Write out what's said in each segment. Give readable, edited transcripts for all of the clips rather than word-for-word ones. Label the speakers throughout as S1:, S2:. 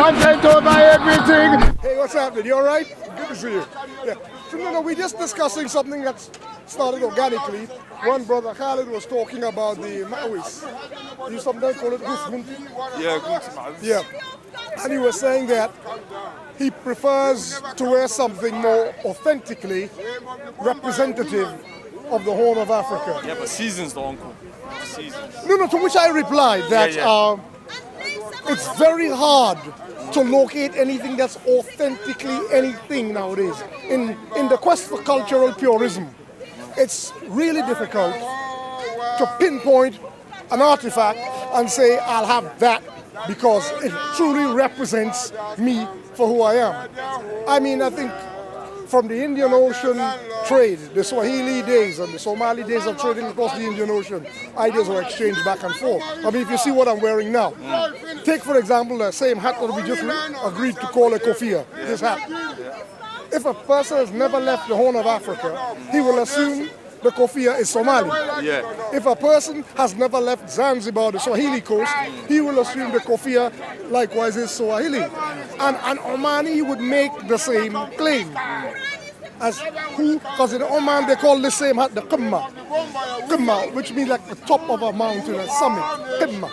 S1: Content over everything. Hey, what's happening? You all right? Good to see you. Yeah. So, no, we're just discussing something that's started organically. One brother, Khalid, was talking about the Macawiis. You sometimes call it Gunti.
S2: Yeah, Gunti.
S1: Yeah. And he was saying that he prefers to wear something more authentically representative of the Horn of Africa.
S2: Yeah, but seasons though, uncle. Seasons.
S1: No, to which I replied that it's very hard to locate anything that's authentically anything nowadays. In the quest for cultural purism, it's really difficult to pinpoint an artifact and say, I'll have that because it truly represents me for who I am. I mean, I think from the Indian Ocean trade, the Swahili days and the Somali days of trading across the Indian Ocean, ideas were exchanged back and forth. I mean, if you see what I'm wearing now, take for example the same hat that we just agreed to call a kofia, this hat. If a person has never left the Horn of Africa, he will assume the kofia is Somali.
S2: Yeah.
S1: If a person has never left Zanzibar, the Swahili coast, he will assume the kofia likewise is Swahili. And an Omani would make the same claim. As who? Because in Oman they call the same hat the qimma. Qimma, which means like the top of a mountain, a summit. Qimma.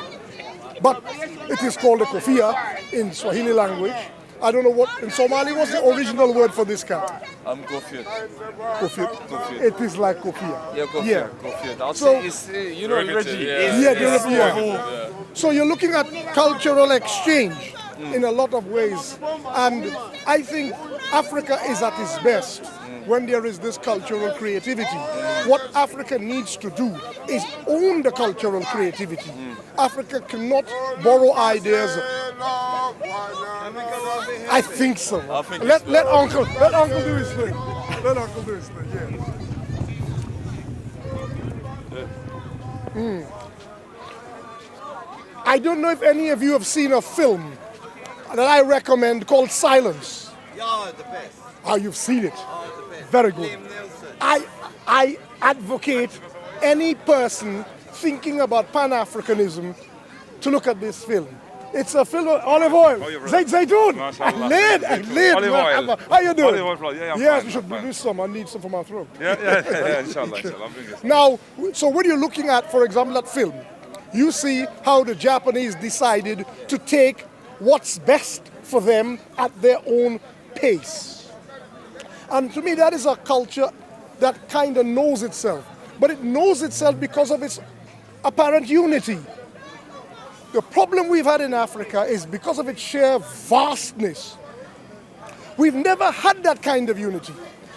S1: But it is called a kofia in Swahili language. I don't know what, in Somali, what's the original word for this cap?
S2: Kofia.
S1: Kofia. It is like kofia.
S2: Yeah, kofia.
S1: Yeah.
S2: Kofia. I'll
S1: So,
S2: say it's, you know, Reggie.
S1: Yeah. So you're looking at cultural exchange in a lot of ways. And I think Africa is at its best when there is this cultural creativity. What Africa needs to do is own the cultural creativity. Africa cannot borrow ideas. I think so. Let Uncle do his thing. Let Uncle do his thing, yeah. I don't know if any of you have seen a film that I recommend called Silence.
S3: Yeah, the best.
S1: Oh, you've seen it.
S3: Oh, the best.
S1: Very good.
S3: Liam Neeson.
S1: I advocate any person thinking about Pan-Africanism to look at this film. It's a film of olive oil. Zaytoon. Lid.
S2: Olive oil.
S1: How you doing?
S2: Olive oil. Yeah,
S1: yes,
S2: fine,
S1: we should
S2: fine.
S1: produce some. I need some for my throat.
S2: Yeah, inshallah. I'll bring it.
S1: Now, so when you're looking at, for example, that film, you see how the Japanese decided to take what's best for them at their own pace. And to me, that is a culture that kind of knows itself. But it knows itself because of its apparent unity. The problem we've had in Africa is because of its sheer vastness. We've never had that kind of unity.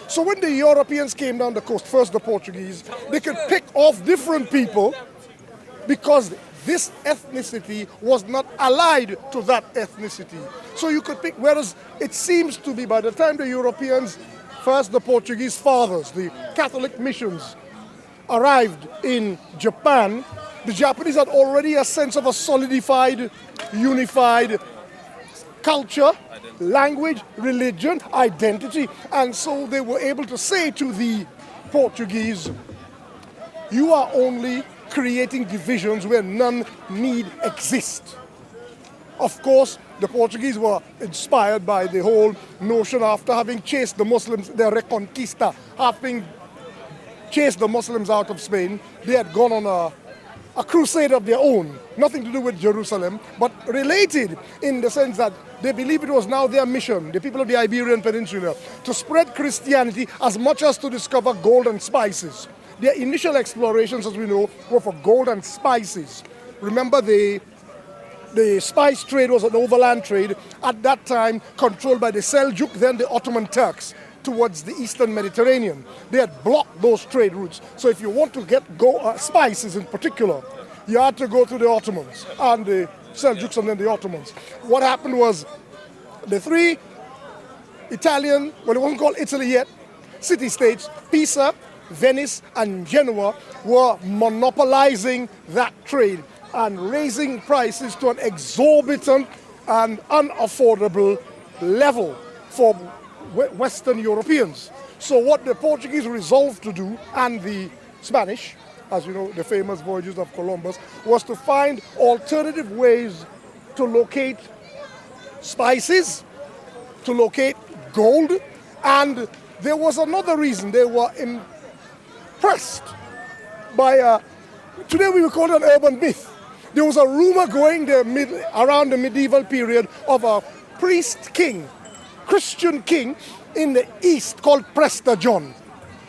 S1: So when the Europeans came down the coast, first the Portuguese, they could pick off different people because this ethnicity was not allied to that ethnicity. So you could pick, whereas it seems to be by the time the Europeans, first the Portuguese fathers, the Catholic missions, arrived in Japan, the Japanese had already a sense of a solidified, unified culture, language, religion, identity. And so they were able to say to the Portuguese, you are only creating divisions where none need exist. Of course, the Portuguese were inspired by the whole notion after having chased the Muslims, their Reconquista, having chased the Muslims out of Spain. They had gone on a crusade of their own, nothing to do with Jerusalem, but related in the sense that they believe it was now their mission, the people of the Iberian Peninsula, to spread Christianity as much as to discover gold and spices. Their initial explorations, as we know, were for gold and spices. Remember, the spice trade was an overland trade, at that time controlled by the Seljuk, then the Ottoman Turks, towards the eastern Mediterranean. They had blocked those trade routes. So if you want to get spices in particular, you had to go to the Ottomans and the Seljuks and then the Ottomans. What happened was the three Italian, well, it wasn't called Italy yet, city-states, Pisa, Venice and Genoa, were monopolizing that trade and raising prices to an exorbitant and unaffordable level for Western Europeans. So what the Portuguese resolved to do, and the Spanish, as you know, the famous voyages of Columbus, was to find alternative ways to locate spices, to locate gold, and there was another reason. They were impressed by, today we would call it an urban myth. There was a rumor going there around the medieval period of a priest king, Christian king in the east called Prester John,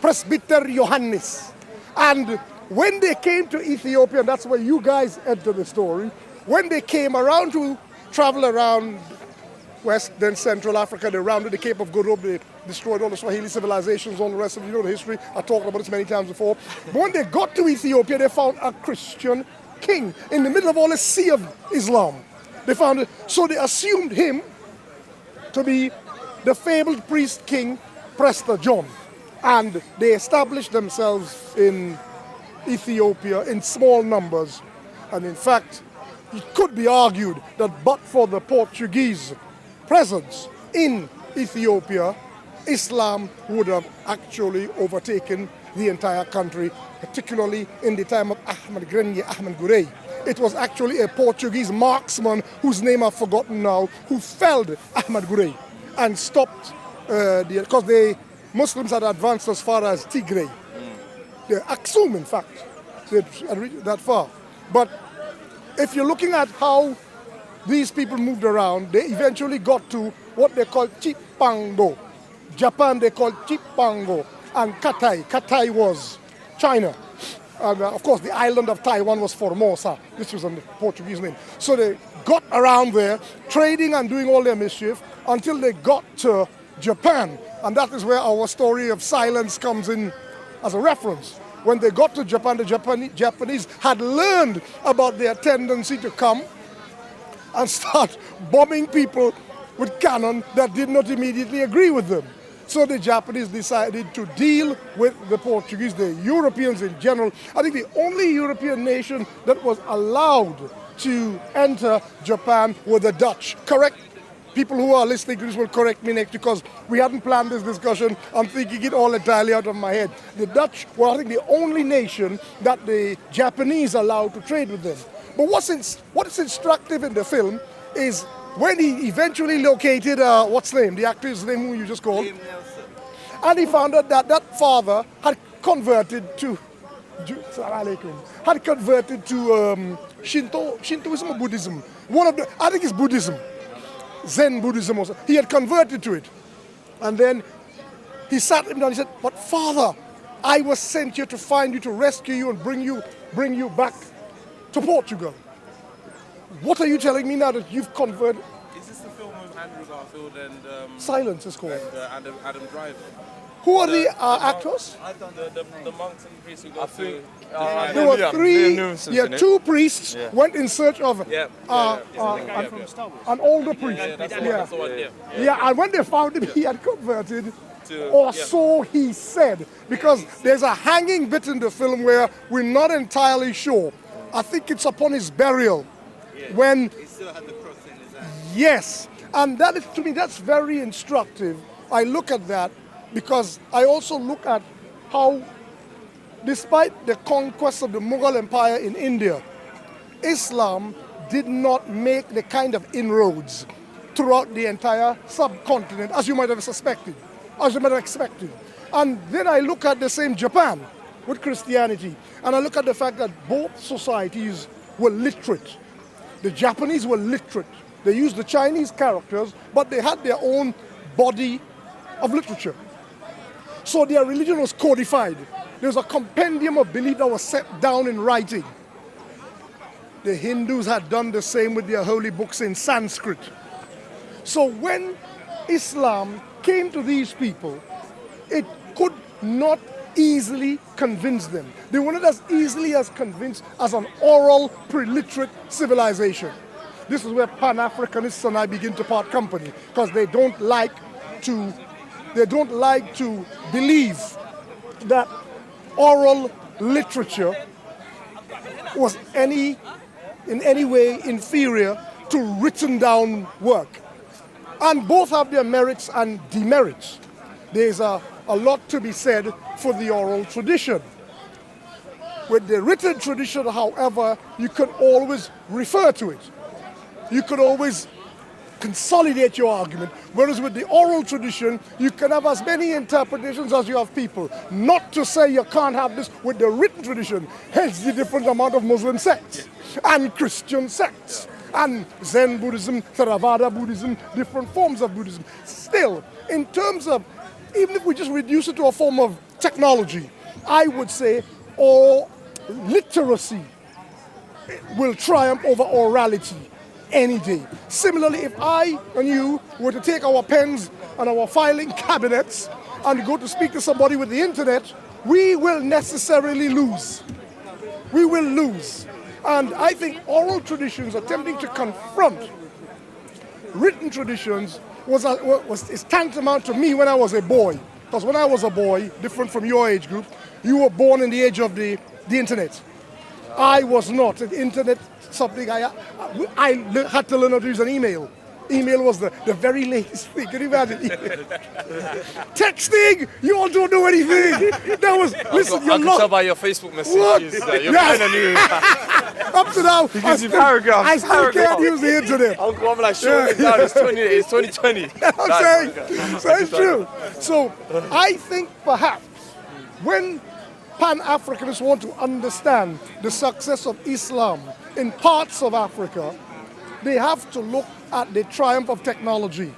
S1: Presbyter Johannes. And when they came to Ethiopia, and that's where you guys enter the story, when they came around to travel around West, then Central Africa, they rounded the Cape of Good Hope, they destroyed all the Swahili civilizations, all the rest of, you know, the history. I talked about this many times before. But when they got to Ethiopia, they found a Christian king in the middle of all the sea of Islam. They found it, so they assumed him to be the fabled priest king, Prester John. And they established themselves in Ethiopia in small numbers. And in fact, it could be argued that but for the Portuguese presence in Ethiopia, Islam would have actually overtaken the entire country, particularly in the time of Ahmed Gurey. It was actually a Portuguese marksman whose name I've forgotten now, who felled Ahmed Gurey and stopped, because the Muslims had advanced as far as Tigray. The Aksum, in fact, they had reached that far. But if you're looking at how these people moved around, they eventually got to what they call Chipango. Japan they called Chipango, and Katai. Katai was China. And of course the island of Taiwan was Formosa. This was a Portuguese name. So they got around there, trading and doing all their mischief until they got to Japan. And that is where our story of silence comes in as a reference. When they got to Japan, the Japanese had learned about their tendency to come and start bombing people with cannon that did not immediately agree with them. So the Japanese decided to deal with the Portuguese, the Europeans in general. I think the only European nation that was allowed to enter Japan were the Dutch. Correct? People who are listening to this will correct me next, because we hadn't planned this discussion. I'm thinking it all entirely out of my head. The Dutch were, I think, the only nation that the Japanese allowed to trade with them. But what is instructive in the film is when he eventually located, what's the name, the actor's name who you just called? And he found out that that father had converted to, Shintoism or Buddhism. One of the, I think it's Buddhism. Zen Buddhism also. He had converted to it. And then he sat him down and he said, "But father, I was sent here to find you, to rescue you and bring you back to Portugal. What are you telling me now that you've converted?"
S2: Is this the film with Andrew Garfield and
S1: Silence is called.
S2: Adam Driver?
S1: Who are the actors?
S2: The monks and priests who got through.
S1: There were three, two priests went in search of an older priest. And when they found him, he had converted, or so he said, because there's a hanging bit in the film where we're not entirely sure. I think it's upon his burial, when he still had the cross in his hand. Yes, and that is, to me, that's very instructive. I look at that because I also look at how, despite the conquest of the Mughal Empire in India, Islam did not make the kind of inroads throughout the entire subcontinent as you might have suspected, as you might have expected. And then I look at the same Japan with Christianity, and I look at the fact that both societies were literate. The Japanese were literate. They used the Chinese characters, but they had their own body of literature. So their religion was codified. There was a compendium of belief that was set down in writing. The Hindus had done the same with their holy books in Sanskrit. So when Islam came to these people, it could not easily convince them. They were not as easily as convinced as an oral, pre-literate civilization. This is where Pan-Africanists and I begin to part company, because they don't like to believe that oral literature was in any way inferior to written down work. And both have their merits and demerits. There's a lot to be said for the oral tradition. With the written tradition, however, you can always refer to it. You could always consolidate your argument. Whereas with the oral tradition, you can have as many interpretations as you have people. Not to say you can't have this with the written tradition, hence the different amount of Muslim sects and Christian sects and Zen Buddhism, Theravada Buddhism, different forms of Buddhism. Still, in terms of, even if we just reduce it to a form of technology, I would say, or literacy will triumph over orality any day. Similarly, if I and you were to take our pens and our filing cabinets and go to speak to somebody with the internet, we will necessarily lose. We will lose. And I think oral traditions attempting to confront written traditions is tantamount to me when I was a boy. Because when I was a boy, different from your age group, you were born in the age of the internet. I was not. The internet, something I had to learn how to use an email. Email was the very latest thing. Can you imagine? Texting, you all don't know anything. That was, listen, you're
S3: I can tell by your Facebook messages that you're kind of new.
S1: Up to now,
S3: He gives you paragraphs.
S1: I still can't use the internet.
S3: Uncle, I'm like, sure, it's 2020.
S1: I'm saying, so it's true. So I think perhaps when Pan-Africanists want to understand the success of Islam in parts of Africa, they have to look at the triumph of technology.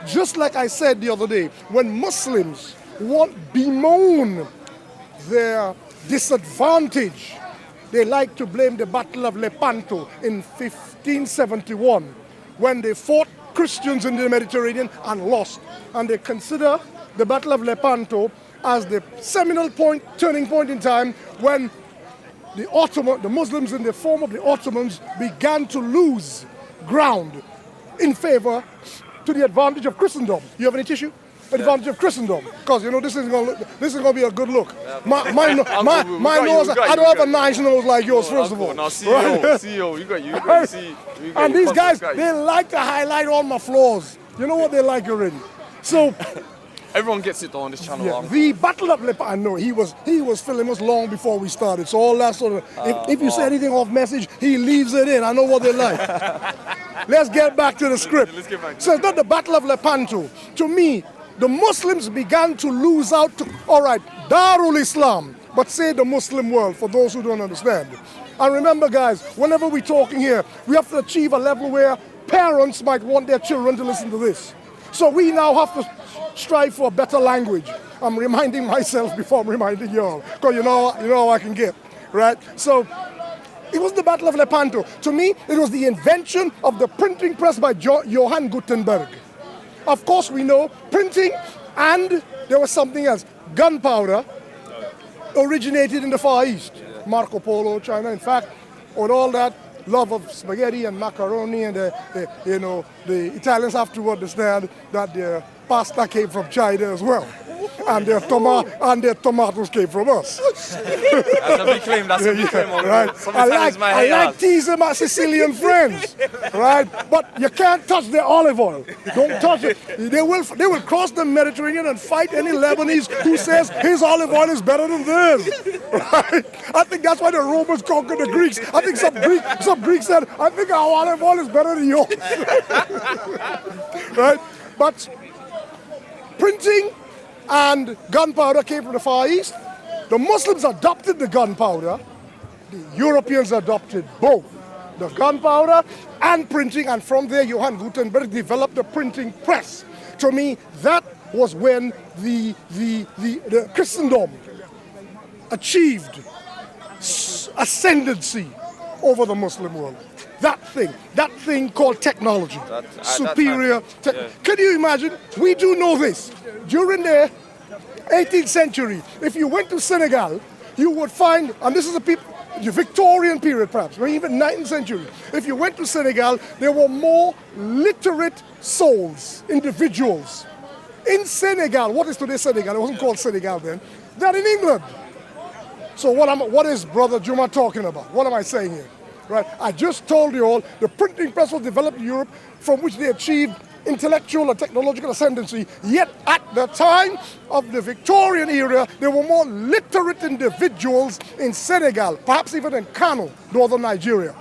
S1: Just like I said the other day, when Muslims bemoan their disadvantage, they like to blame the Battle of Lepanto in 1571, when they fought Christians in the Mediterranean and lost. And they consider the Battle of Lepanto as the seminal point, turning point in time, when the Muslims in the form of the Ottomans began to lose ground in favor to the advantage of Christendom. You have any tissue? Advantage of Christendom, because you know this is going to be a good look. My nose, I don't have a nice nose like yours. First of all,
S3: now CEO, you got see.
S1: And these guys, they like to highlight all my flaws. You know what they like already. So
S3: everyone gets it though on this channel.
S1: yeah, the Battle of Lepanto, I know he was filming us long before we started. So all that sort of, if you say anything off message, he leaves it in. I know what they like. Let's get back to the script. So it's not the Battle of Lepanto. To me, the Muslims began to lose out to, all right, Darul Islam, but say the Muslim world, for those who don't understand. And remember, guys, whenever we're talking here, we have to achieve a level where parents might want their children to listen to this. So we now have to strive for a better language. I'm reminding myself before I'm reminding you all, because you know how I can get, right? So it was the Battle of Lepanto. To me, it was the invention of the printing press by Johann Gutenberg. Of course, we know printing, and there was something else. Gunpowder originated in the Far East. Marco Polo, China. In fact, with all that love of spaghetti and macaroni, and the Italians have to understand that their pasta came from China as well. And their tomatoes came from us.
S3: That's a big claim.
S1: Right? I like teasing my Sicilian friends, right? But you can't touch their olive oil. Don't touch it. They will cross the Mediterranean and fight any Lebanese who says his olive oil is better than theirs. Right? I think that's why the Romans conquered the Greeks. I think some Greeks said, I think our olive oil is better than yours. Right? But printing and gunpowder came from the Far East. The Muslims adopted the gunpowder. The Europeans adopted both the gunpowder and printing, and from there Johann Gutenberg developed the printing press. To me, that was when the Christendom achieved ascendancy over the Muslim world. That thing called technology, superior. Can you imagine? We do know this. During the 18th century, if you went to Senegal, you would find, and this is the Victorian period perhaps, or even 19th century, if you went to Senegal, there were more literate souls, individuals, in Senegal, what is today Senegal, it wasn't called Senegal then, than in England. So what is Brother Juma talking about? What am I saying here? Right? I just told you all, the printing press was developed in Europe, from which they achieved intellectual and technological ascendancy, yet at the time of the Victorian era, there were more literate individuals in Senegal, perhaps even in Kano, northern Nigeria.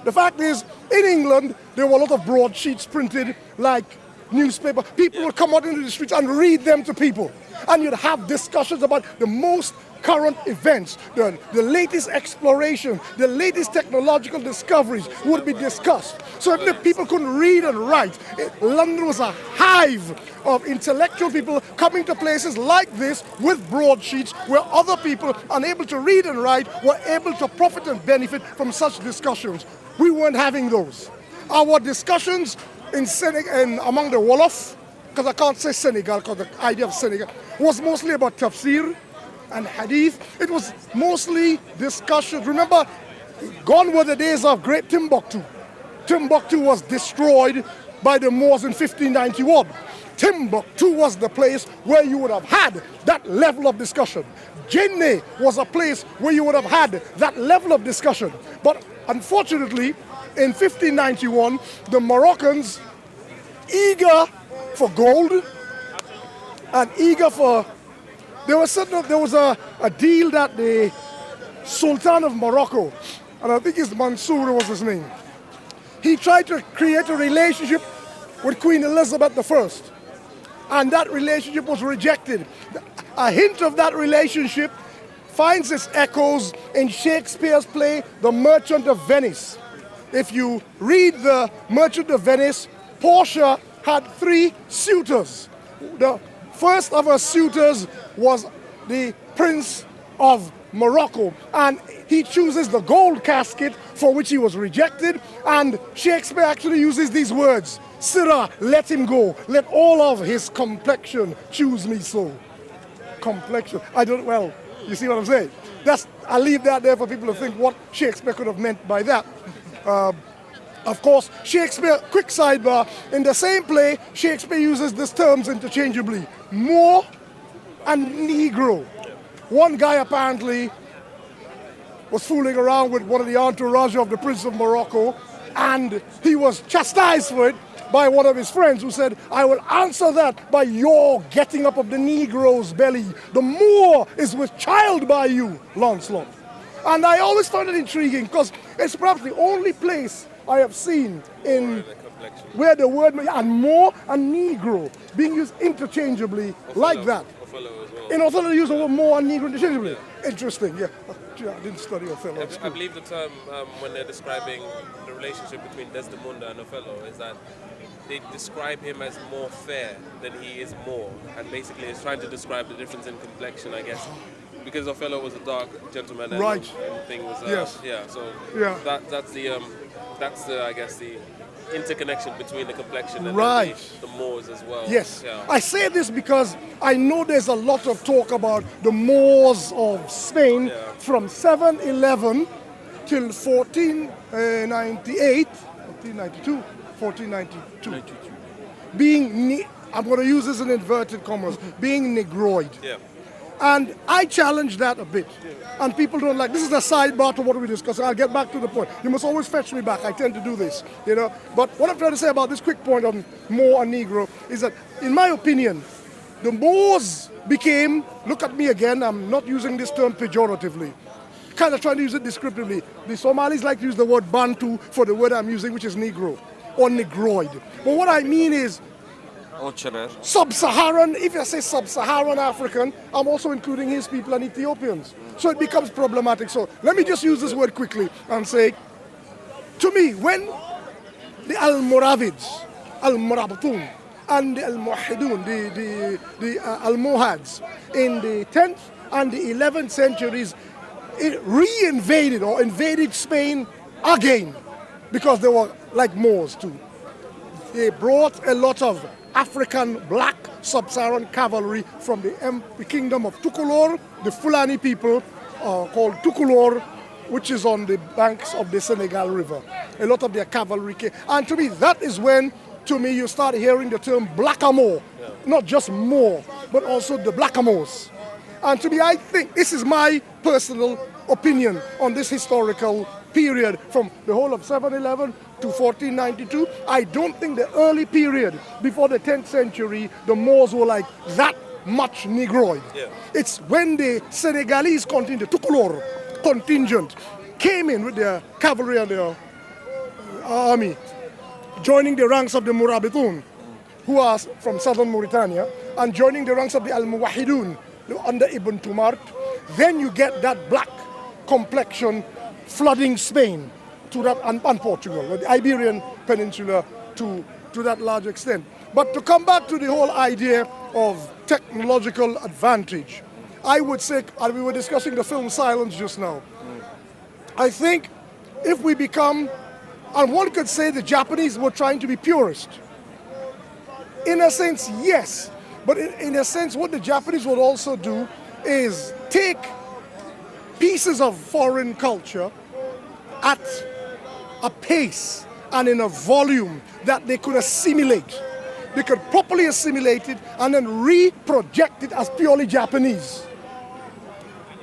S1: The fact is, in England, there were a lot of broadsheets printed like newspaper. People would come out into the streets and read them to people. And you'd have discussions about the most current events, the latest exploration, the latest technological discoveries would be discussed. So if the people couldn't read and write, London was a hive of intellectual people coming to places like this with broadsheets where other people unable to read and write were able to profit and benefit from such discussions. We weren't having those. Our discussions in Senegal, among the Wolof, because I can't say Senegal because the idea of Senegal, was mostly about tafsir and hadith. It was mostly discussions. Remember, gone were the days of great Timbuktu. Timbuktu was destroyed by the Moors in 1591. Timbuktu was the place where you would have had that level of discussion. Jenne was a place where you would have had that level of discussion. But unfortunately, in 1591, the Moroccans, eager for gold and eager for... There was a deal that the Sultan of Morocco, and I think it's Mansour was his name, he tried to create a relationship with Queen Elizabeth I. And that relationship was rejected. A hint of that relationship finds its echoes in Shakespeare's play, The Merchant of Venice. If you read The Merchant of Venice, Portia had 3 suitors. The first of her suitors was the Prince of Morocco, and he chooses the gold casket for which he was rejected, and Shakespeare actually uses these words, "Sirrah, let him go, let all of his complexion choose me so." Complexion, you see what I'm saying? I'll leave that there for people to think what Shakespeare could have meant by that. Of course, Shakespeare, quick sidebar, in the same play, Shakespeare uses these terms interchangeably. Moor and Negro. One guy apparently was fooling around with one of the entourage of the Prince of Morocco, and he was chastised for it by one of his friends who said, "I will answer that by your getting up of the Negro's belly. The Moor is with child by you, Lancelot." And I always found it intriguing because it's perhaps the only place I have seen where the word and Moor and Negro being used interchangeably like that.
S2: Othello as well.
S1: In Othello, they use the word Moor and Negro interchangeably. Interesting, yeah. I didn't study Othello at
S2: I
S1: school.
S2: believe the term when they're describing the relationship between Desdemona and Othello is that they describe him as more fair than he is Moor, and basically it's trying to describe the difference in complexion, I guess, because Othello was a dark gentleman and,
S1: Right.
S2: and the thing was
S1: Yes. Yeah.
S2: That's the I guess the interconnection between the complexion and
S1: Right.
S2: the Moors as well.
S1: Yes.
S2: Yeah.
S1: I say this because I know there's a lot of talk about the Moors of Spain from 711 till 1498, 1492, being, I'm going to use this in inverted commas, being Negroid.
S2: Yeah.
S1: And I challenge that a bit. And people don't like, this is a sidebar to what we discussed. I'll get back to the point. You must always fetch me back. I tend to do this, you know. But what I'm trying to say about this quick point on Moor and Negro is that, in my opinion, the Moors became, look at me again, I'm not using this term pejoratively, kind of trying to use it descriptively. The Somalis like to use the word Bantu for the word I'm using, which is Negro or Negroid. But what I mean is, Sub-Saharan, if I say Sub-Saharan African, I'm also including his people and Ethiopians. So it becomes problematic. So let me just use this word quickly and say, to me, when the Almoravids, Al-Murabitun, and the Al-Muwahhidun, the Almohads, in the 10th and the 11th centuries, it re-invaded or invaded Spain again, because they were like Moors too. They brought a lot of African black sub-Saharan cavalry from the kingdom of Tukulor, the Fulani people called Tukulor, which is on the banks of the Senegal River. A lot of their cavalry came. And to me, that is when, to me, you start hearing the term Blackamoor. Yeah. Not just Moor, but also the Blackamoors. And to me, I think, this is my personal opinion on this historical period from the whole of 711 to 1492. I don't think the early period before the 10th century, the Moors were like that much Negroid. Yeah. It's when the Senegalese contingent, the Tukulor contingent, came in with their cavalry and their army joining the ranks of the Murabitun, who are from southern Mauritania, and joining the ranks of the Al-Muwahidun under Ibn Tumart. Then you get that black complexion flooding Spain to that, and Portugal, or the Iberian Peninsula to that large extent. But to come back to the whole idea of technological advantage, I would say, and we were discussing the film Silence just now, I think if we become, and one could say the Japanese were trying to be purist. In a sense, yes, but in a sense what the Japanese would also do is take pieces of foreign culture at a pace and in a volume that they could assimilate. They could properly assimilate it and then re-project it as purely Japanese.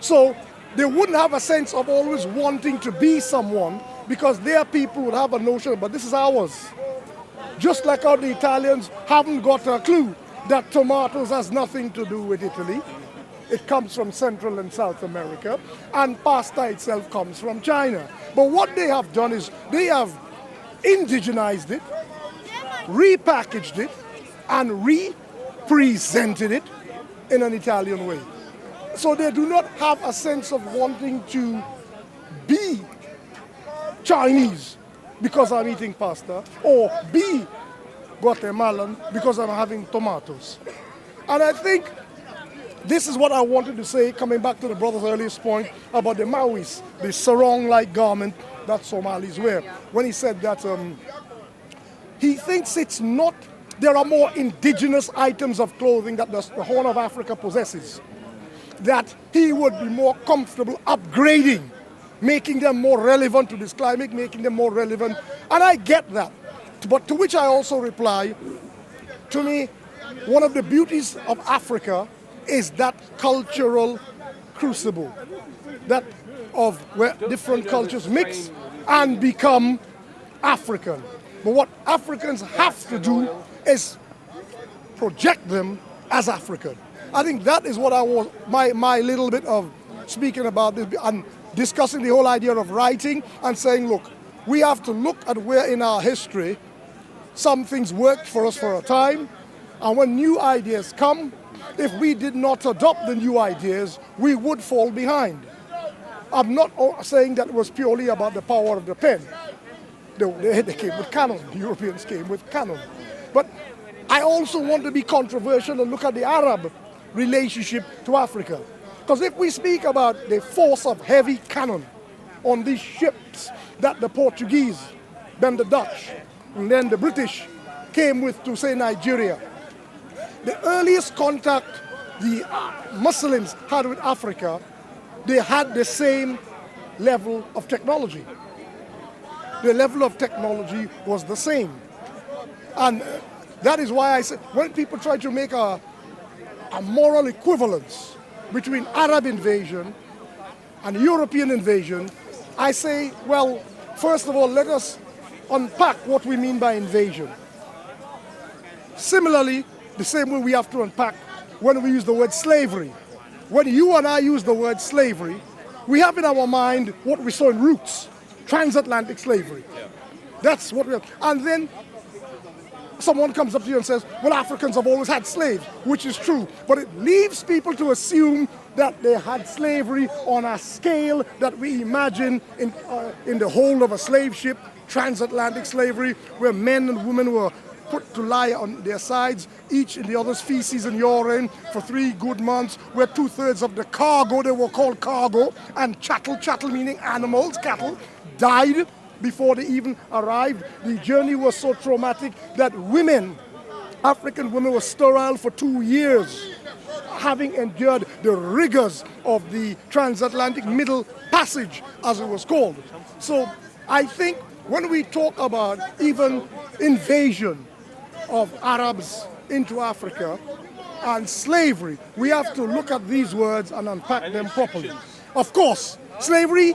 S1: So they wouldn't have a sense of always wanting to be someone, because their people would have a notion, but this is ours. Just like how the Italians haven't got a clue that tomatoes has nothing to do with Italy. It comes from Central and South America, and pasta itself comes from China. But what they have done is they have indigenized it, repackaged it, and represented it in an Italian way. So they do not have a sense of wanting to be Chinese because I'm eating pasta, or be Guatemalan because I'm having tomatoes. And I think this is what I wanted to say, coming back to the brother's earliest point about the Macawiis, the sarong-like garment that Somalis wear. When he said that he thinks it's not, there are more indigenous items of clothing that the Horn of Africa possesses, that he would be more comfortable upgrading, making them more relevant to this climate, making them more relevant. And I get that. But to which I also reply, to me, one of the beauties of Africa is that cultural crucible, that of where different cultures mix and become African. But what Africans have to do is project them as African. I think that is what I was, my little bit of speaking about this and discussing the whole idea of writing and saying, look, we have to look at where in our history some things worked for us for a time, and when new ideas come, if we did not adopt the new ideas, we would fall behind. I'm not saying that it was purely about the power of the pen. They came with cannon. The Europeans came with cannon. But I also want to be controversial and look at the Arab relationship to Africa. Because if we speak about the force of heavy cannon on these ships that the Portuguese, then the Dutch, and then the British came with to, say, Nigeria, the earliest contact the Muslims had with Africa, they had the same level of technology. The level of technology was the same. And that is why I say, when people try to make a moral equivalence between Arab invasion and European invasion, I say, well, first of all, let us unpack what we mean by invasion. Similarly, the same way we have to unpack when we use the word slavery. When you and I use the word slavery, we have in our mind what we saw in Roots, transatlantic slavery. Yeah. That's what we have. And then someone comes up to you and says, well, Africans have always had slaves, which is true. But it leaves people to assume that they had slavery on a scale that we imagine in the hold of a slave ship, transatlantic slavery, where men and women were put to lie on their sides, each in the other's feces and urine for 3 good months, where 2/3 of the cargo, they were called cargo, and cattle meaning animals, cattle, died before they even arrived. The journey was so traumatic that women, African women, were sterile for 2 years, having endured the rigors of the transatlantic middle passage, as it was called. So I think when we talk about even invasion of Arabs into Africa and slavery, we have to look at these words and unpack them properly. Of course, slavery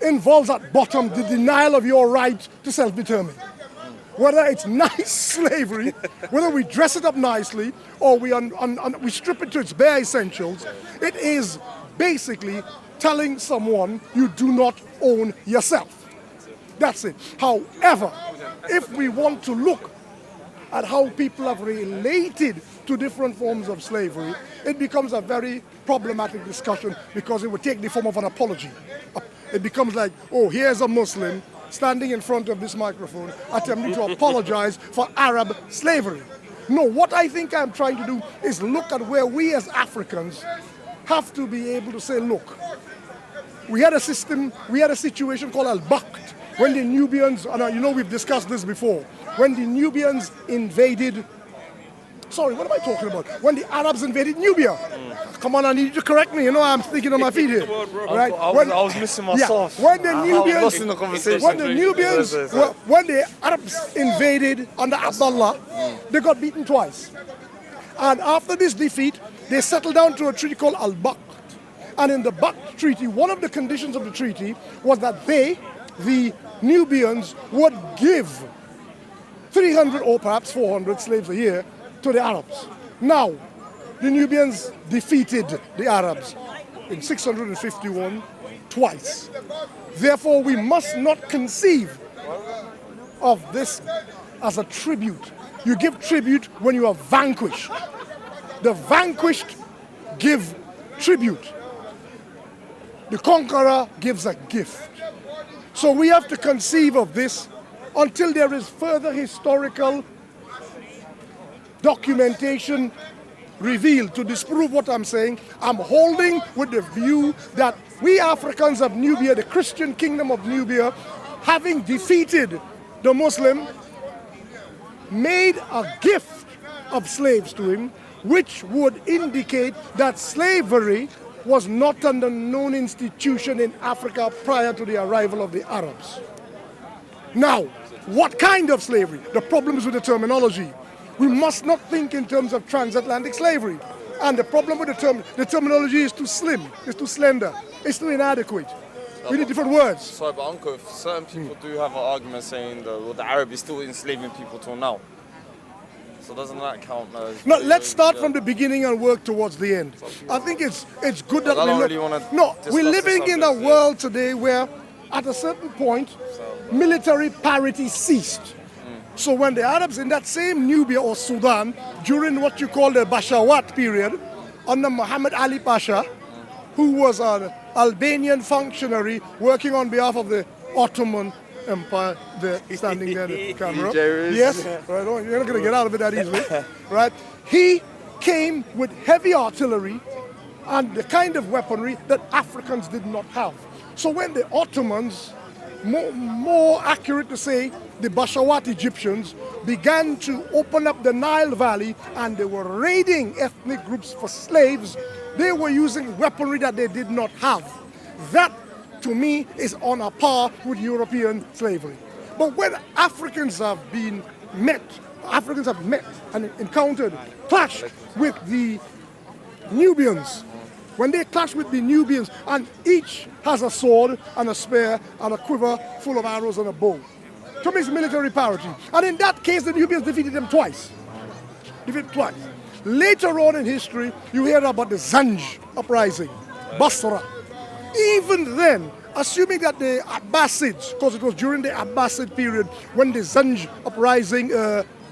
S1: involves at bottom the denial of your right to self-determine. Whether it's nice slavery, whether we dress it up nicely, or we strip it to its bare essentials, it is basically telling someone you do not own yourself. That's it. However, if we want to look at how people have related to different forms of slavery, it becomes a very problematic discussion because it would take the form of an apology. It becomes like, oh, here's a Muslim standing in front of this microphone attempting to apologize for Arab slavery. No, what I think I'm trying to do is look at where we as Africans have to be able to say, look, we had a situation called al-Baqt, when the Nubians, and you know we've discussed this before, when the Nubians invaded, sorry, what am I talking about? When the Arabs invaded Nubia. Come on, I need you to correct me. You know I'm thinking on my feet here. Right?
S3: I was missing myself.
S1: Yeah, when the Nubians,
S3: I was lost in the conversation.
S1: when the Arabs invaded under Abdullah, they got beaten twice. And after this defeat, they settled down to a treaty called Al-Baqt. And in the Baqt Treaty, one of the conditions of the treaty was that they, the Nubians, would give 300 or perhaps 400 slaves a year to the Arabs. Now, the Nubians defeated the Arabs in 651 twice. Therefore, we must not conceive of this as a tribute. You give tribute when you are vanquished. The vanquished give tribute. The conqueror gives a gift. So we have to conceive of this until there is further historical documentation revealed to disprove what I'm saying. I'm holding with the view that we Africans of Nubia, the Christian kingdom of Nubia, having defeated the Muslim, made a gift of slaves to him, which would indicate that slavery was not an unknown institution in Africa prior to the arrival of the Arabs. Now, what kind of slavery? The problem is with the terminology. We must not think in terms of transatlantic slavery. And the problem with the terminology is too slim, it's too slender, it's too inadequate. We need different words.
S3: Sorry, but Uncle, if certain people do have an argument saying the Arab is still enslaving people till now. So doesn't that count as...
S1: No, let's start from the beginning and work towards the end. I think it's good that we're living in a world today where at a certain point, military parity ceased. So when the Arabs in that same Nubia or Sudan, during what you call the Bashawat period, under Muhammad Ali Pasha, who was an Albanian functionary working on behalf of the Ottoman Empire, there, standing there, the camera. Yes, right, you're not going to get out of it that easily, right? He came with heavy artillery and the kind of weaponry that Africans did not have. So when the Ottomans, more accurate to say, the Bashawat Egyptians began to open up the Nile Valley and they were raiding ethnic groups for slaves, they were using weaponry that they did not have. That, to me, is on a par with European slavery. But when Africans have met and encountered, clashed with the Nubians, when they clash with the Nubians, and each has a sword and a spear and a quiver full of arrows and a bow. To me, it's military parity. And in that case, the Nubians defeated them twice. Later on in history, you hear about the Zanj uprising, Basra. Even then, assuming that the Abbasids, because it was during the Abbasid period when the Zanj uprising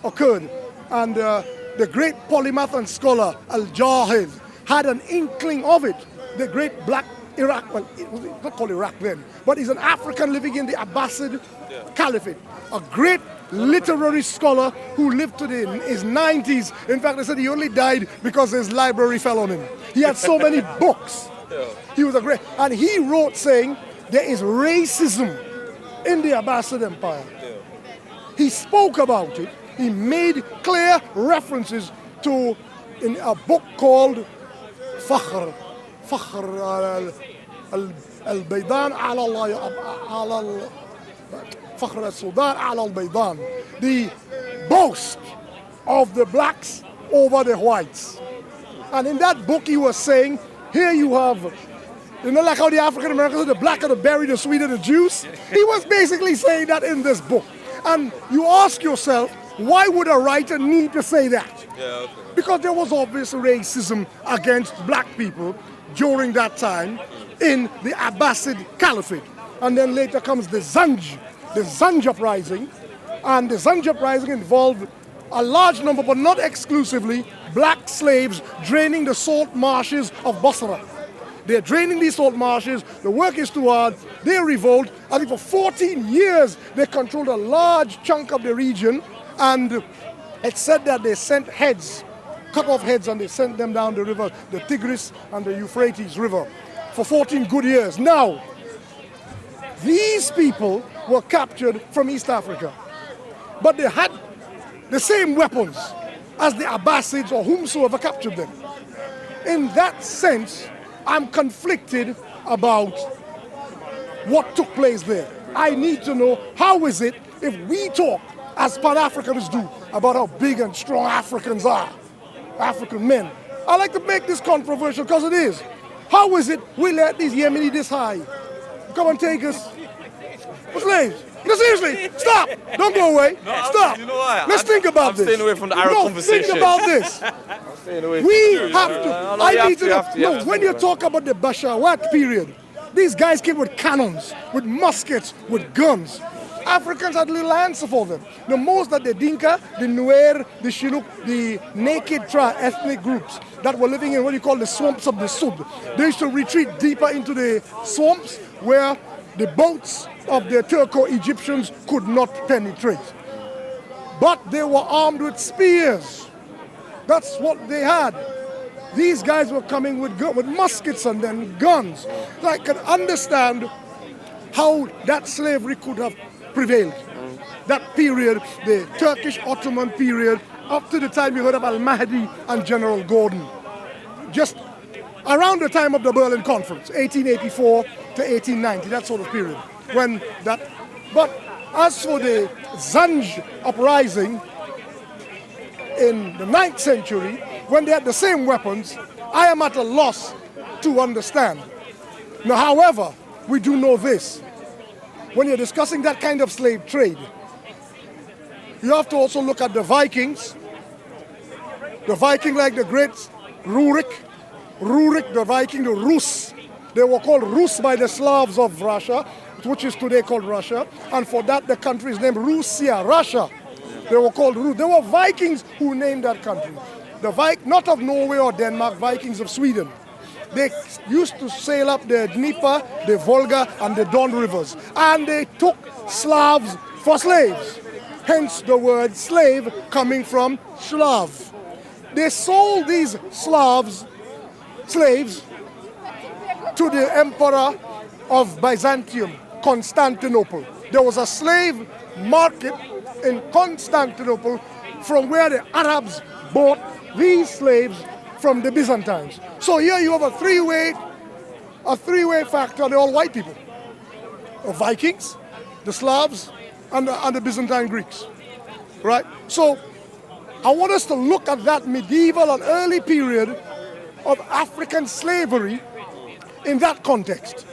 S1: occurred, and the great polymath and scholar Al-Jahid had an inkling of it. The great black Iraq, well, it was not called Iraq then, but he's an African living in the Abbasid Caliphate. A great literary scholar who lived to his 90s. In fact, they said he only died because his library fell on him. He had so many books. He was a great, and he wrote saying there is racism in the Abbasid Empire. He spoke about it. He made clear references to, in a book called فخر البيضان على فخر السودان على البيضان, the boast of the blacks over the whites. And in that book he was saying, here you have, you know, like how the African Americans are the blacker the berry, the sweeter the juice. He was basically saying that in this book. And you ask yourself, why would a writer need to say that? Because there was obvious racism against black people during that time in the Abbasid Caliphate. And then later comes the Zanj the Zanj uprising, and the Zanj uprising involved a large number, but not exclusively, black slaves draining the salt marshes of Basra. They're draining these salt marshes, the work is too hard, they revolt. I think for 14 years they controlled a large chunk of the region, and it's said that they sent heads, cut off heads, and they sent them down the river, the Tigris and the Euphrates River, for 14 good years. Now, these people were captured from East Africa, but they had the same weapons as the Abbasids or whomsoever captured them. In that sense, I'm conflicted about what took place there. I need to know, how is it if we talk, as Pan-Africanists do, about how big and strong Africans are, African men. I like to make this controversial because it is. How is it we let these Yemeni this high come and take us for slaves? No, seriously, stop! Don't go away. Stop.
S3: You know why?
S1: Let's think about
S3: I'm
S1: this.
S3: staying away from the Arab conversation.
S1: Think about this.
S3: I'm staying away
S1: We
S3: from
S1: have to. I need to know. When you talk about the Bashawat period, these guys came with cannons, with muskets, with guns. Africans had little answer for them. The most that the Dinka, the Nuer, the Shilluk, the naked ethnic groups that were living in what you call the swamps of the Sud, they used to retreat deeper into the swamps where the boats of the Turco-Egyptians could not penetrate. But they were armed with spears. That's what they had. These guys were coming with muskets and then guns. So I can understand how that slavery could have prevailed. That period, the Turkish Ottoman period, up to the time you heard of Al-Mahdi and General Gordon. Just around the time of the Berlin Conference, 1884 to 1890, that sort of period. But as for the Zanj uprising in the 9th century, when they had the same weapons, I am at a loss to understand. Now, however, we do know this. When you're discussing that kind of slave trade, you have to also look at the Vikings. The Viking like the great Rurik, the Viking, the Rus. They were called Rus by the Slavs of Russia, which is today called Russia. And for that, the country is named Russia, Russia. They were called Rus. They were Vikings who named that country. Not of Norway or Denmark, Vikings of Sweden. They used to sail up the Dnieper, the Volga, and the Don rivers. And they took Slavs for slaves. Hence the word slave coming from Slav. They sold these slaves to the emperor of Byzantium, Constantinople. There was a slave market in Constantinople from where the Arabs bought these slaves from the Byzantines. So here you have a three-way factor. They're all white people. The Vikings, the Slavs, and the Byzantine Greeks, right? So I want us to look at that medieval and early period of African slavery in that context.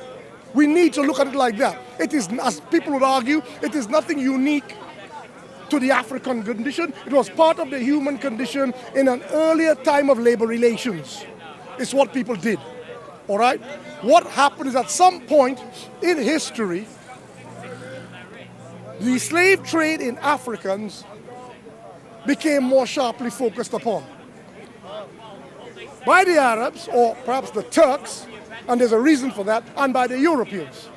S1: We need to look at it like that. It is, as people would argue, it is nothing unique to the African condition. It was part of the human condition in an earlier time of labor relations. It's what people did, all right? What happened is at some point in history, the slave trade in Africans became more sharply focused upon by the Arabs, or perhaps the Turks, and there's a reason for that, and by the Europeans.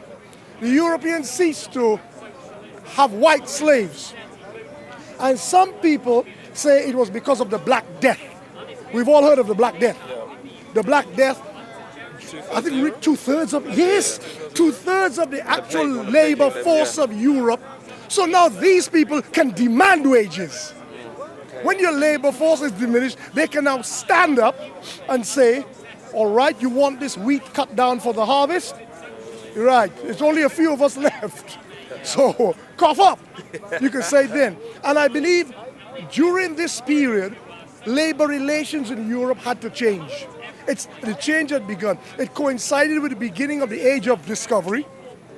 S1: The Europeans ceased to have white slaves. And some people say it was because of the Black Death. We've all heard of the Black Death. The Black Death, I think two-thirds of the actual labor force of Europe. So now these people can demand wages. When your labor force is diminished, they can now stand up and say, all right, you want this wheat cut down for the harvest? Right, it's only a few of us left. So cough up, you can say then. And I believe during this period, labor relations in Europe had to change. The change had begun. It coincided with the beginning of the age of discovery,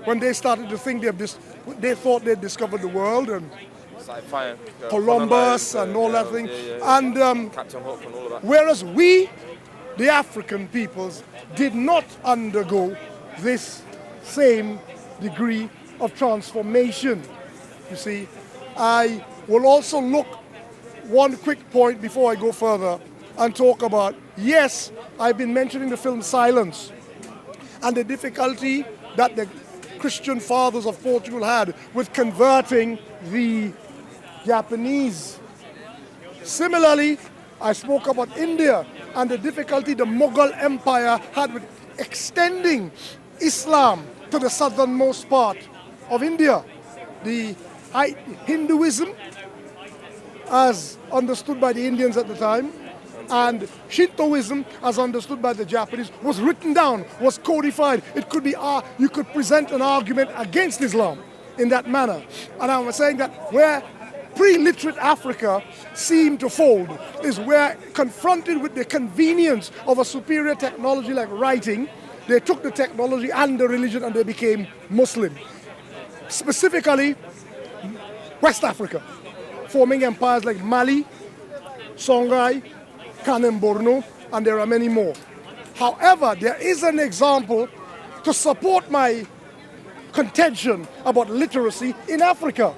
S1: when they started to think they thought they'd discovered the world, and Columbus and all that thing. And
S3: Captain Hook and all of that.
S1: whereas we, the African peoples, did not undergo this same degree of transformation. You see, I will also look one quick point before I go further and talk about, yes, I've been mentioning the film Silence and the difficulty that the Christian fathers of Portugal had with converting the Japanese. Similarly, I spoke about India and the difficulty the Mughal Empire had with extending Islam to the southernmost part of India. The Hinduism, as understood by the Indians at the time, and Shintoism, as understood by the Japanese, was written down, was codified. It could be, you could present an argument against Islam in that manner. And I was saying that where pre-literate Africa seemed to fold is where, confronted with the convenience of a superior technology like writing, they took the technology and the religion and they became Muslim. Specifically, West Africa, forming empires like Mali, Songhai, Kanem Borno, and there are many more. However, there is an example to support my contention about literacy in Africa.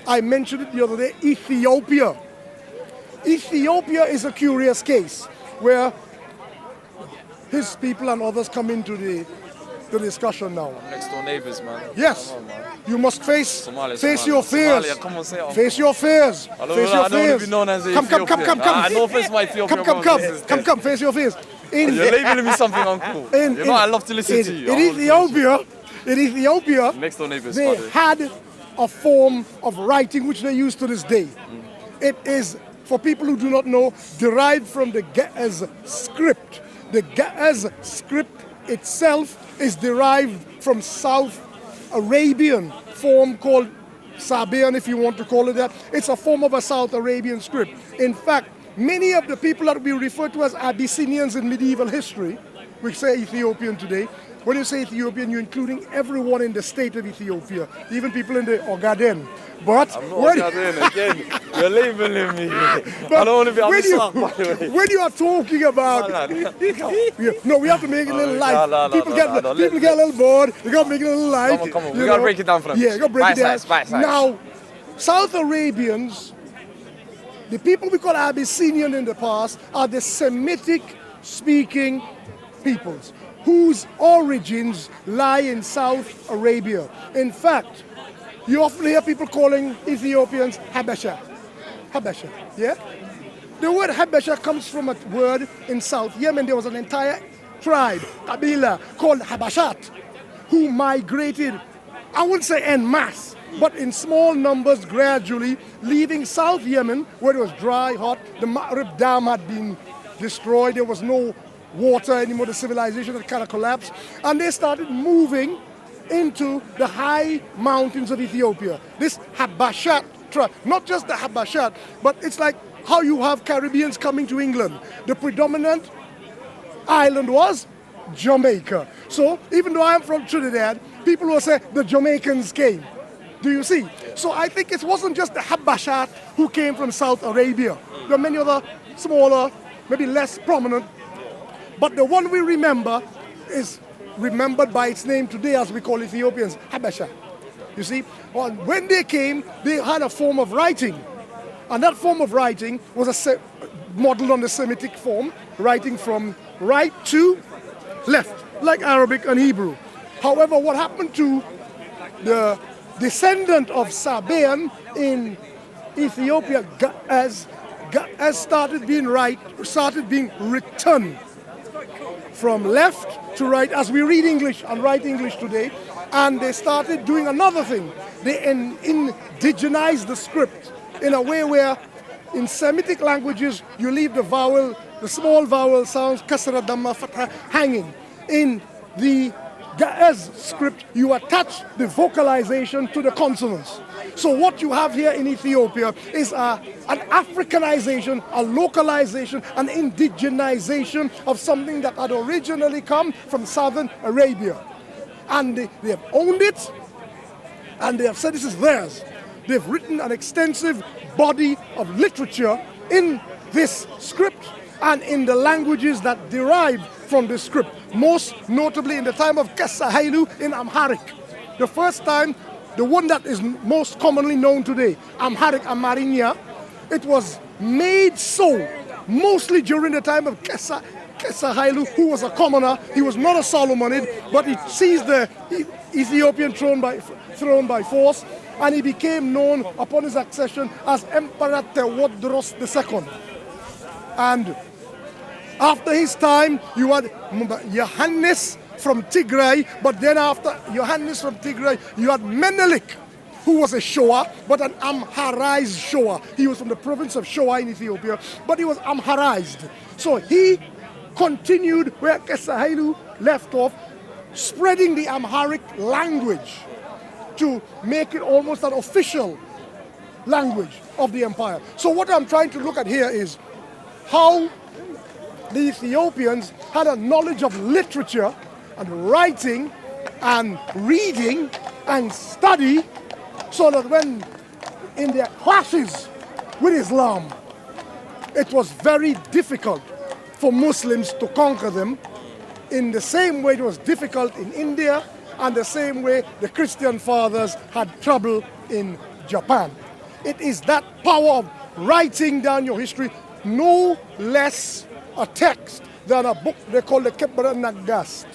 S1: I mentioned it the other day, Ethiopia. Ethiopia is a curious case where his people and others come into the discussion now.
S3: Next door neighbors, man.
S1: Yes,
S3: Come on, man.
S1: you must face
S3: Somali,
S1: your fears.
S3: Somalia, come on, say it.
S1: Face your fears.
S3: I don't
S1: Face your
S3: want to
S1: fears.
S3: be known as
S1: Come,
S3: I know face my Ethiopian
S1: come, face your fears.
S3: You're labeling me something uncool. You know, I love to listen to you.
S1: In Ethiopia,
S3: Next door neighbors,
S1: they had a form of writing which they use to this day. It is, for people who do not know, derived from the Ge'ez script. The Ge'ez script itself is derived from South Arabian form called Sabaean, if you want to call it that. It's a form of a South Arabian script. In fact, many of the people that we refer to as Abyssinians in medieval history, we say Ethiopian today, when you say Ethiopian, you're including everyone in the state of Ethiopia, even people in the Ogaden. But
S3: I'm not Ogaden again. You're labeling me. I don't want to be on the slap, by the way.
S1: When you are talking about... No, we have to make it a little light. People get a little bored. We got to make it a little light.
S3: Come on. We got to break it down for them.
S1: Yeah, we got to break it down.
S3: Spice.
S1: Now, South Arabians, the people we call Abyssinian in the past, are the Semitic-speaking peoples whose origins lie in South Arabia. In fact, you often hear people calling Ethiopians Habesha. Habesha, yeah? The word Habesha comes from a word in South Yemen. There was an entire tribe, Kabila, called Habashat, who migrated, I wouldn't say en masse, but in small numbers gradually, leaving South Yemen, where it was dry, hot. The Ma'rib Dam had been destroyed. There was no water anymore. The civilization had kind of collapsed. And they started moving into the high mountains of Ethiopia. This Habashat tribe, not just the Habashat, but it's like how you have Caribbeans coming to England. The predominant island was Jamaica. So even though I'm from Trinidad, people will say the Jamaicans came. Do you see? So I think it wasn't just the Habashat who came from South Arabia. There are many other smaller, maybe less prominent, but the one we remember is remembered by its name today as we call Ethiopians, Habasha. You see, well, when they came, they had a form of writing. And that form of writing was modeled on the Semitic form, writing from right to left, like Arabic and Hebrew. However, what happened to the descendant of Sabaean in Ethiopia, Ge'ez started being written from left to right, as we read English and write English today, and they started doing another thing. They indigenized the script in a way where in Semitic languages you leave the vowel, the small vowel sounds, kasra, damma, fatha, hanging. In the Ge'ez script, you attach the vocalization to the consonants. So what you have here in Ethiopia is an Africanization, a localization, an indigenization of something that had originally come from Southern Arabia. And they have owned it, and they have said this is theirs. They've written an extensive body of literature in this script and in the languages that derive from this script, most notably in the time of Kasahailu in Amharic. The first time the one that is most commonly known today, Amharic Amarinya, it was made so mostly during the time of Kesa Hailu, who was a commoner. He was not a Solomonid, but he seized the Ethiopian throne by force, and he became known upon his accession as Emperor Tewodros II. And after his time, you had Yohannes from Tigray, but then after Yohannes from Tigray, you had Menelik, who was a Shoa, but an Amharized Shoa. He was from the province of Shoa in Ethiopia, but he was Amharized. So he continued where Kesahailu left off, spreading the Amharic language to make it almost an official language of the empire. So what I'm trying to look at here is how the Ethiopians had a knowledge of literature and writing and reading and study, so that when in their clashes with Islam, it was very difficult for Muslims to conquer them, in the same way it was difficult in India, and the same way the Christian fathers had trouble in Japan. It is that power of writing down your history, no less a text than a book they call the Kebra Nagast,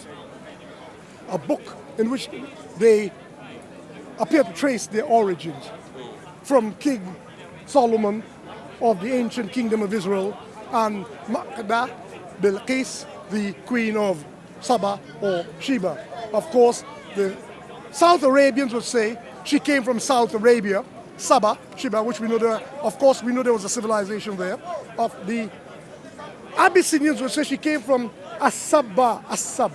S1: a book in which they appear to trace their origins from King Solomon of the ancient kingdom of Israel, and Makda Bilqis, the queen of Saba or Sheba. Of course, the South Arabians would say she came from South Arabia, Saba, Sheba, which we know there, of course, we know there was a civilization there. Of the Abyssinians would say she came from Assab,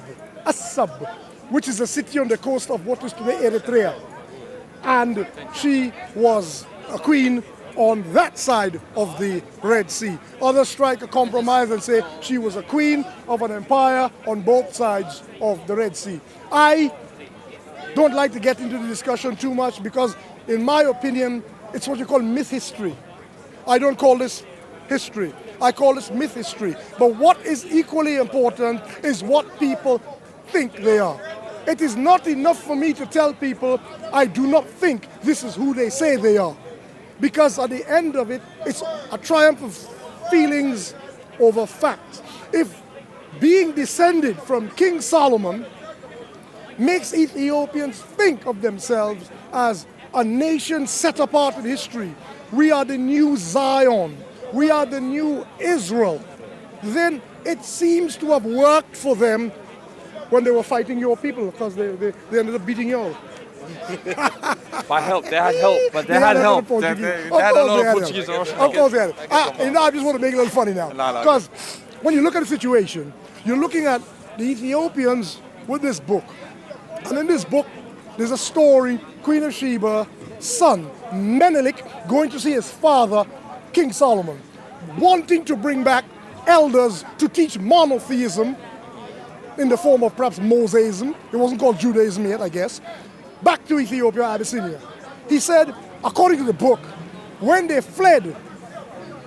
S1: which is a city on the coast of what is today Eritrea. And she was a queen on that side of the Red Sea. Others strike a compromise and say she was a queen of an empire on both sides of the Red Sea. I don't like to get into the discussion too much because, in my opinion, it's what you call myth history. I don't call this history. I call this myth history. But what is equally important is what people think they are. It is not enough for me to tell people I do not think this is who they say they are. Because at the end of it, it's a triumph of feelings over facts. If being descended from King Solomon makes Ethiopians think of themselves as a nation set apart in history, we are the new Zion, we are the new Israel, then it seems to have worked for them when they were fighting your people, because they ended up beating you all.
S3: By help, they had help, but they had help. They had a lot of Portuguese.
S1: Of course they had it. I just want to make it a little funny now. Because when you look at the situation, you're looking at the Ethiopians with this book. And in this book, there's a story, Queen of Sheba, son, Menelik, going to see his father, King Solomon, wanting to bring back elders to teach monotheism in the form of perhaps Mosaism. It wasn't called Judaism yet, I guess. Back to Ethiopia, Abyssinia. He said, according to the book, when they fled,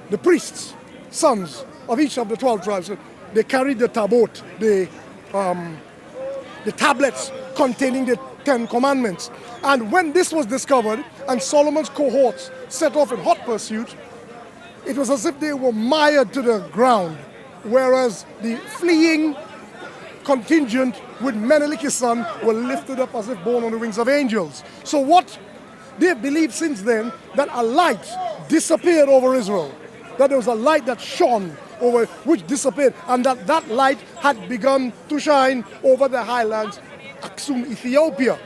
S1: the priests, sons of each of the 12 tribes, they carried the tabot, the tablets containing the 10 commandments. And when this was discovered, and Solomon's cohorts set off in hot pursuit, it was as if they were mired to the ground, whereas the fleeing contingent with Menelik his son were lifted up as if borne on the wings of angels. So what they believed since then, that a light disappeared over Israel, that there was a light that shone over which disappeared, and that light had begun to shine over the highlands, Aksum, Ethiopia.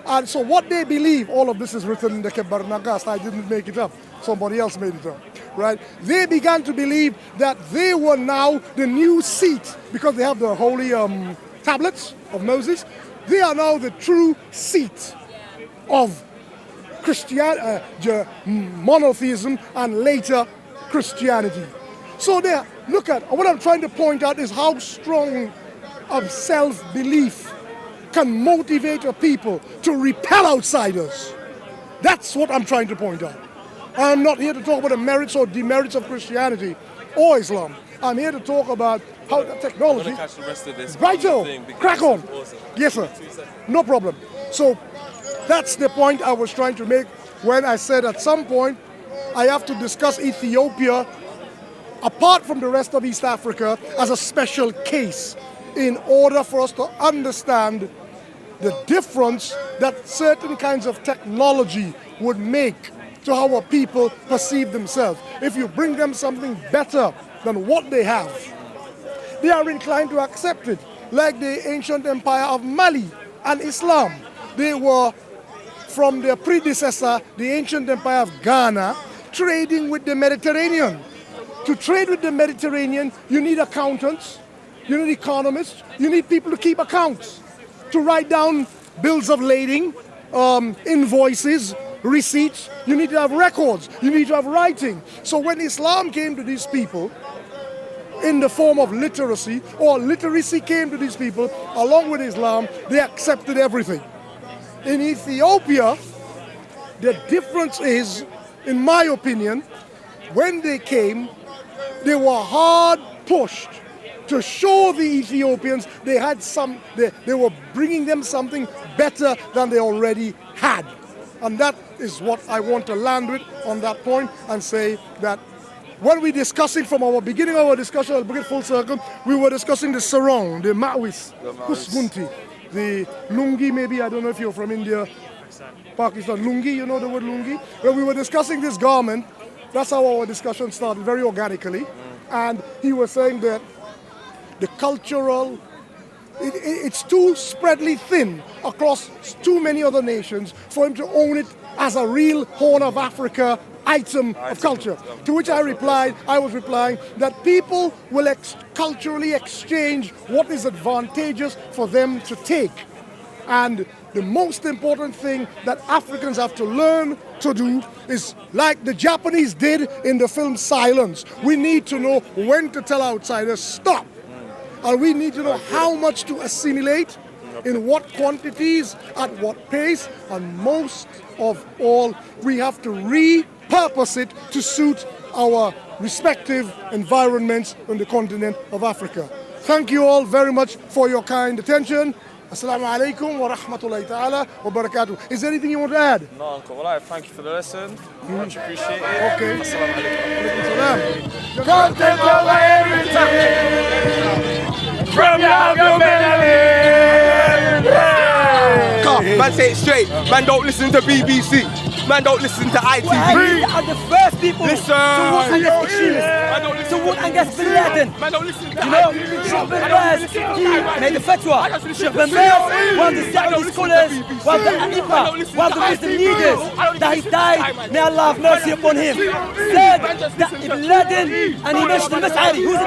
S1: And so what they believe, all of this is written in the Kebar Nagast, I didn't make it up, somebody else made it up, right? They began to believe that they were now the new seat, because they have the holy tablets of Moses. They are now the true seat of monotheism and later Christianity. So there, look at, what I'm trying to point out is how strong of self-belief can motivate a people to repel outsiders. That's what I'm trying to point out. I'm not here to talk about the merits or demerits of Christianity or Islam. I'm here to talk about how the technology...
S2: catch the rest of this
S1: Righto, crack on.
S2: Awesome.
S1: Yes, sir. No problem. So That's the point I was trying to make when I said at some point I have to discuss Ethiopia apart from the rest of East Africa as a special case in order for us to understand the difference that certain kinds of technology would make to how our people perceive themselves. If you bring them something better than what they have, they are inclined to accept it, like the ancient empire of Mali and Islam. They were, from their predecessor, the ancient empire of Ghana, trading with the Mediterranean. To trade with the Mediterranean, you need accountants, you need economists, you need people to keep accounts, to write down bills of lading, invoices, receipts. You need to have records, you need to have writing. So when Islam came to these people in the form of literacy, or literacy came to these people along with Islam, they accepted everything. In Ethiopia, the difference is, in my opinion, when they came, they were hard pushed to show the Ethiopians they had they were bringing them something better than they already had. And that is what I want to land with on that point and say that when we're discussing from our beginning of our discussion, I'll bring it full circle, we were discussing the sarong, the Macawiis, Kusgunti, the lungi maybe, I don't know if you're from India, Pakistan, lungi, you know the word lungi? When we were discussing this garment, that's how our discussion started, very organically. And he was saying that the cultural, it's too spreadly thin across too many other nations for him to own it as a real Horn of Africa item of culture. To which I was replying that people will culturally exchange what is advantageous for them to take. And the most important thing that Africans have to learn to do is, like the Japanese did in the film Silence, we need to know when to tell outsiders, stop. And we need to know how much to assimilate, in what quantities, at what pace, and most of all, we have to repurpose it to suit our respective environments on the continent of Africa. Thank you all very much for your kind attention. Assalamu alaikum wa rahmatullahi ta'ala wa barakatuh. Is there anything you want to add?
S3: No, Uncle. Well, thank you for the lesson. Much appreciated.
S1: Okay.
S3: Assalamu alaikum.
S1: Salam.
S4: Come take over everything from your belly.
S5: Come, man, say it straight. Man, don't listen to BBC. Man, don't listen to ITV.
S6: We are the first people
S5: Listen.
S6: to vote against extremists,
S5: Man, don't listen
S6: to vote against Bin Laden.
S5: Man, don't listen to
S6: You know,
S5: ITV.
S6: Sheikh bin Baz, he made the fatwa. Sheikh bin Baz, one of the Saudi scholars, one of the A'immah, one of the Muslim leaders, that he died, may Allah have mercy upon him, said that Bin Laden, and he mentioned the Mas'ari. Who's the